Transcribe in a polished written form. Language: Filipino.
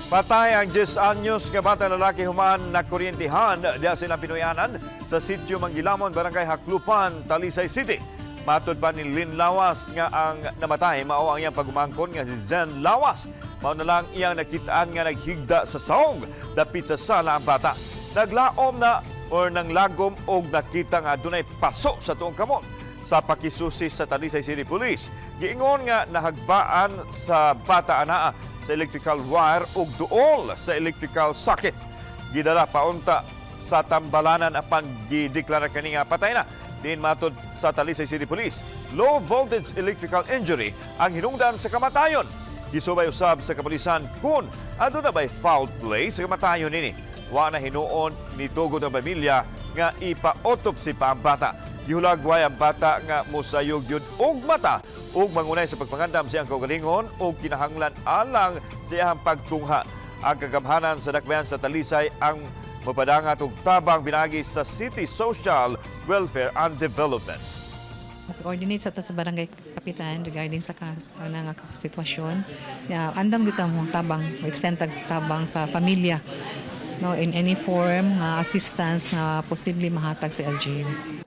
Patay ang 10 anyos nga bata lalaki human na kuryentihan diya silang Pinoyanan sa sitio Manggilamon, Barangay Haklupan, Talisay City. Matod pa ni Lynn Lawas nga ang namatay mao ang iyang pagumangkon nga si Jen Lawas. Mao na lang iyang nakitaan nga naghigda sa saong dapit sa sala ang bata. Naglaom na or nanglagom og nakita nga dunay paso sa tuong kamot. Sa pakisusi sa Talisay City Police, giingon nga nahagbaan sa bata anaa sa electrical wire ug duol sa electrical socket. Gidala paunta sa tambalanan apan gideklara kani nga patay na. Din matod sa Talisay City Police, low voltage electrical injury ang hinungdan sa kamatayon. Gisubay usab sa kapulisan kung ano na ba'y foul play sa kamatayon nini. Wa na hinuon ni tugod ang pamilya nga ipa-autopsy pa ang bata. Gihulagway ang bata nga musayog yun og mata ug mangunay sa pagpangandam siyang kaugalingon ug kinahanglan alang siyang pagtungha. Ang kagamhanan sa dakbayan sa Talisay ang mapadangat og tabang binagi sa City Social Welfare and Development. Coordinate sa barangay kapitan regarding sa nga sitwasyon. Andam kita mo tabang, extend tabang sa pamilya, no, in any form nga assistance na posible mahatag sa LGU.